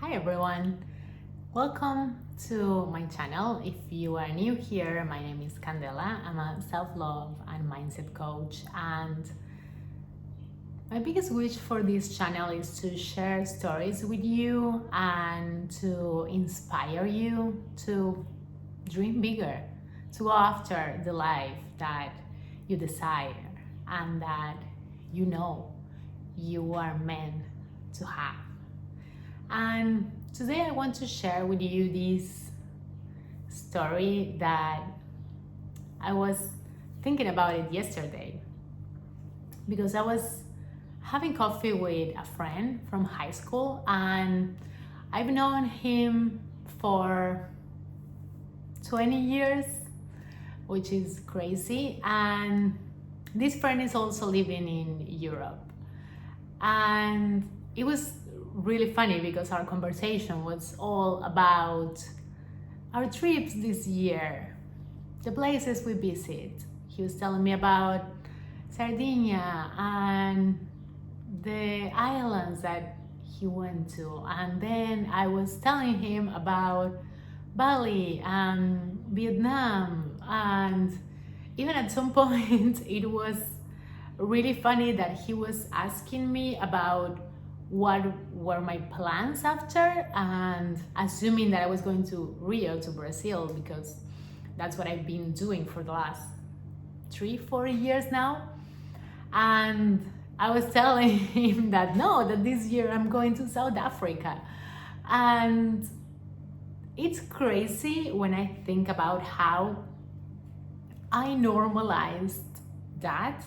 Hi everyone, welcome to my channel. If you are new here, my name is Candela. I'm a self-love and mindset coach, and my biggest wish for this channel is to share stories with you and to inspire you to dream bigger, to go after the life that you desire and that you know you are meant to have. And today I want to share with you this story that I was thinking about it yesterday because I was having coffee with a friend from high school, and I've known him for 20 years, which is crazy. And this friend is also living in Europe. And it was really funny because our conversation was all about our trips this year, the places we visit. He was telling me about Sardinia and the islands that he went to, and then I was telling him about Bali and Vietnam, and even at some point it was really funny that he was asking me about what were my plans after, and assuming that I was going to Rio, to Brazil, because that's what I've been doing for the last 3-4 years now. And I was telling him that no, that this year I'm going to South Africa. And it's crazy when I think about how I normalized that.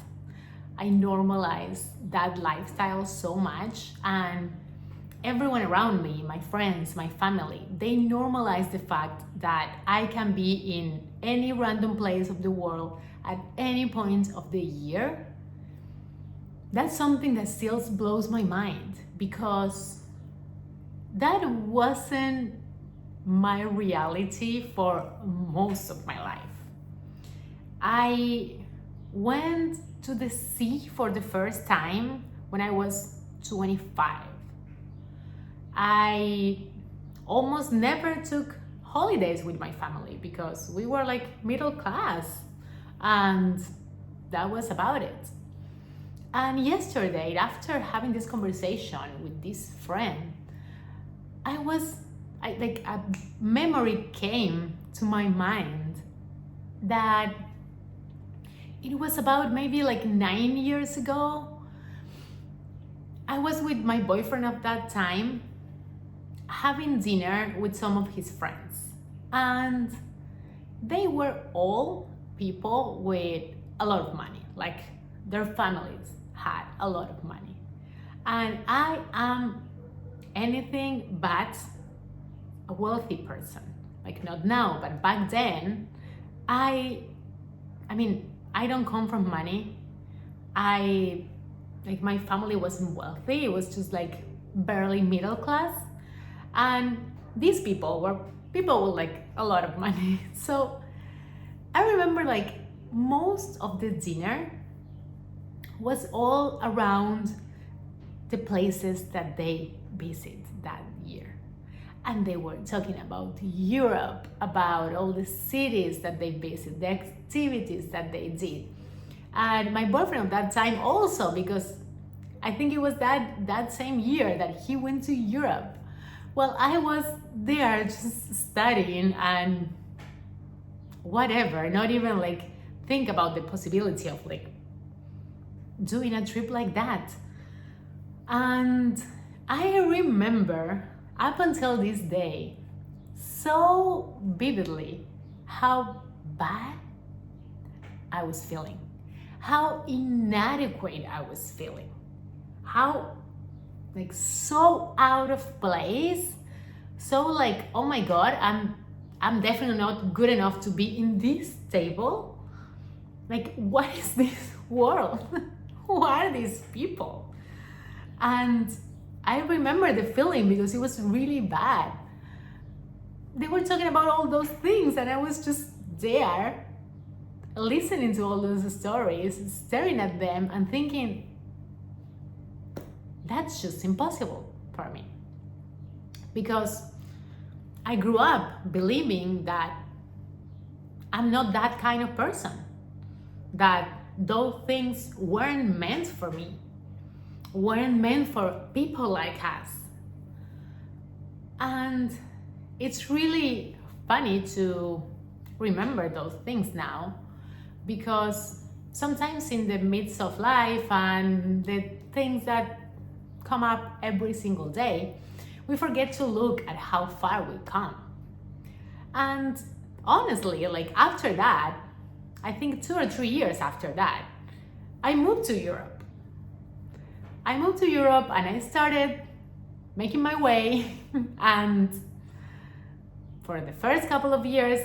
I normalized that lifestyle so much, and everyone around me, my friends, my family, they normalize the fact that I can be in any random place of the world at any point of the year. That's something that still blows my mind, because that wasn't my reality for most of my life. I went to the sea for the first time when I was 25. I almost never took holidays with my family because we were like middle class, and that was about it. And yesterday, after having this conversation with this friend, a memory came to my mind that it was about maybe like 9 years ago. I was with my boyfriend at that time having dinner with some of his friends, and they were all people with a lot of money, like their families had a lot of money. And I am anything but a wealthy person, like not now, but back then. I mean, I don't come from money. My family wasn't wealthy. It was just like barely middle class. And these people were people with like a lot of money. So I remember like most of the dinner was all around the places that they visit that year. And they were talking about Europe, about all the cities that they visited, the activities that they did. And my boyfriend at that time also, because I think it was that same year that he went to Europe. Well, I was there just studying and whatever, not even like think about the possibility of like doing a trip like that. And I remember up until this day so vividly how bad I was feeling, how inadequate I was feeling, how like so out of place, so like, oh my god, I'm definitely not good enough to be in this table. Like, what is this world? Who are these people? And I remember the feeling because it was really bad. They were talking about all those things, and I was just there listening to all those stories, staring at them and thinking, that's just impossible for me. because I grew up believing that I'm not that kind of person, that those things weren't meant for me, weren't meant for people like us. And it's really funny to remember those things now, because sometimes in the midst of life and the things that come up every single day, we forget to look at how far we come. And honestly, like after that, I think 2 or 3 years after that, I moved to Europe. I moved to Europe and I started making my way. And for the first couple of years,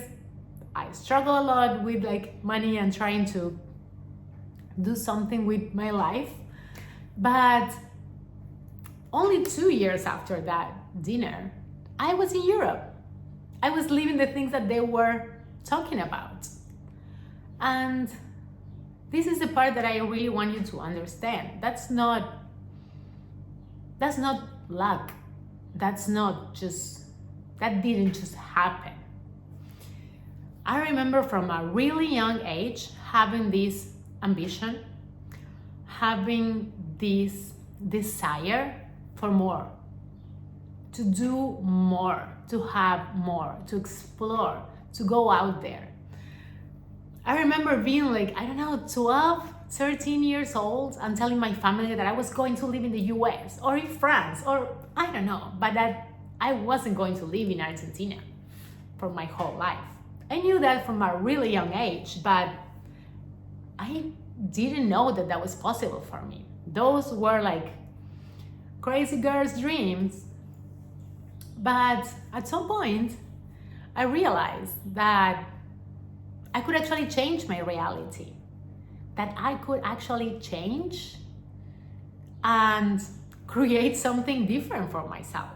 I struggled a lot with like money and trying to do something with my life. But only 2 years after that dinner, I was in Europe. I was living the things that they were talking about. And this is the part that I really want you to understand. That's not luck. That didn't just happen. I remember from a really young age having this ambition, having this desire for more, to do more, to have more, to explore, to go out there. I remember being like, 12, 13 years old and telling my family that I was going to live in the US or in France or I don't know, but that I wasn't going to live in Argentina for my whole life. I knew that from a really young age, but I didn't know that that was possible for me. Those were like crazy girl's dreams. But at some point, I realized that I could actually change my reality, that I could actually change and create something different for myself.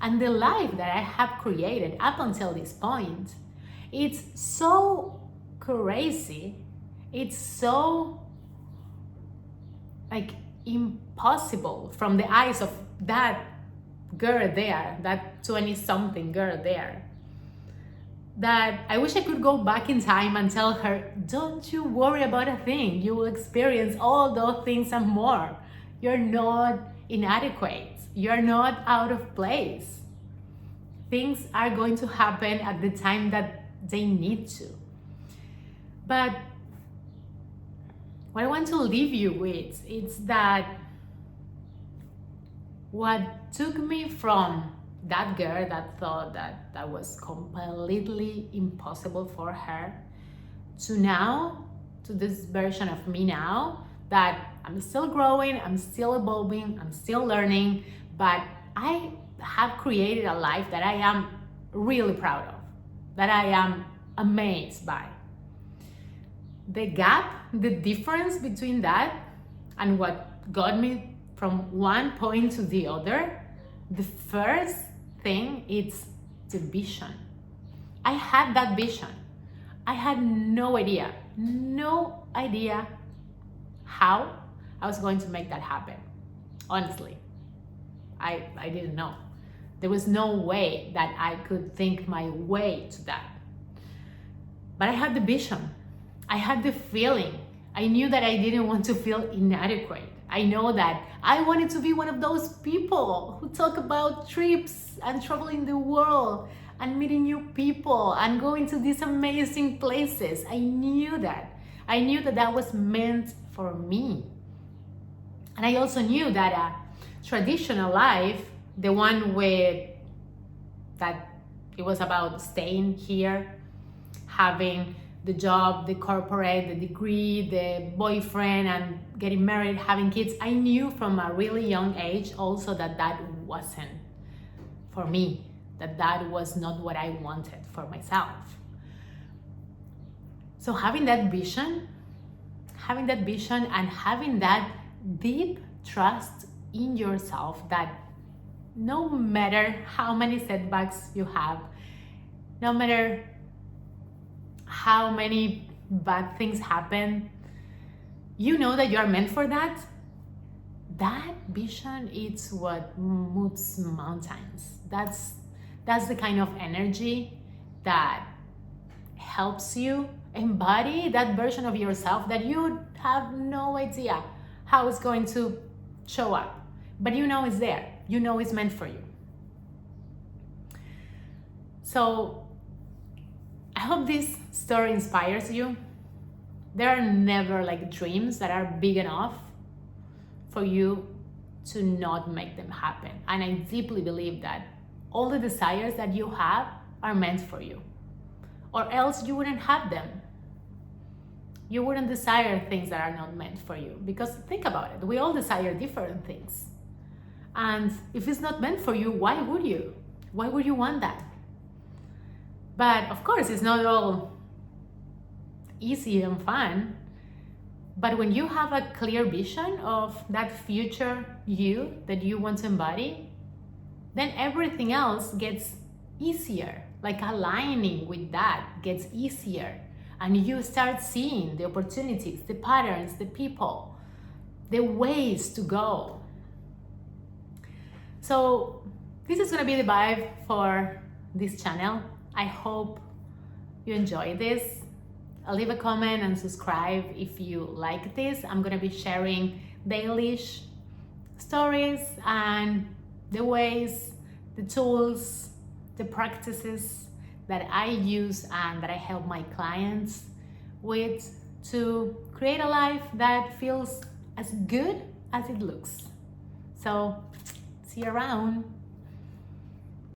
And the life that I have created up until this point, it's so crazy, it's so like impossible from the eyes of that girl there, that 20-something girl there, that I wish I could go back in time and tell her, don't you worry about a thing, you will experience all those things and more. You're not inadequate, you're not out of place. Things are going to happen at the time that they need to. But what I want to leave you with is that what took me from that girl that thought that that was completely impossible for her to now, to this version of me now, that I'm still growing, I'm still evolving, I'm still learning, but I have created a life that I am really proud of, that I am amazed by. The gap, the difference between that and what got me from one point to the other, the first thing is the vision. I had that vision. I had no idea how I was going to make that happen. Honestly, I didn't know. There was no way that I could think my way to that. But I had the vision. I had the feeling. I knew that I didn't want to feel inadequate. I know that I wanted to be one of those people who talk about trips and traveling the world and meeting new people and going to these amazing places. I knew that. I knew that that was meant for me. And I also knew that a traditional life, the one with that it was about staying here, having the job, the corporate, the degree, the boyfriend, and getting married, having kids. I knew from a really young age also that that wasn't for me, that that was not what I wanted for myself. So having that vision and having that deep trust in yourself that no matter how many setbacks you have, no matter how many bad things happen, you know that you are meant for that. That vision is what moves mountains. That's the kind of energy that helps you embody that version of yourself that you have no idea how it's going to show up, but you know it's there, you know it's meant for you. So I hope this story inspires you. There are never like dreams that are big enough for you to not make them happen. And I deeply believe that all the desires that you have are meant for you, or else you wouldn't have them. You wouldn't desire things that are not meant for you, because think about it, we all desire different things. And if it's not meant for you, why would you? Why would you want that? But of course, it's not all easy and fun. But when you have a clear vision of that future you that you want to embody, then everything else gets easier. Like aligning with that gets easier. And you start seeing the opportunities, the patterns, the people, the ways to go. So this is gonna be the vibe for this channel. I hope you enjoy this. Leave a comment and subscribe if you like this. I'm gonna be sharing daily stories and the ways, the tools, the practices that I use and that I help my clients with to create a life that feels as good as it looks. So see you around.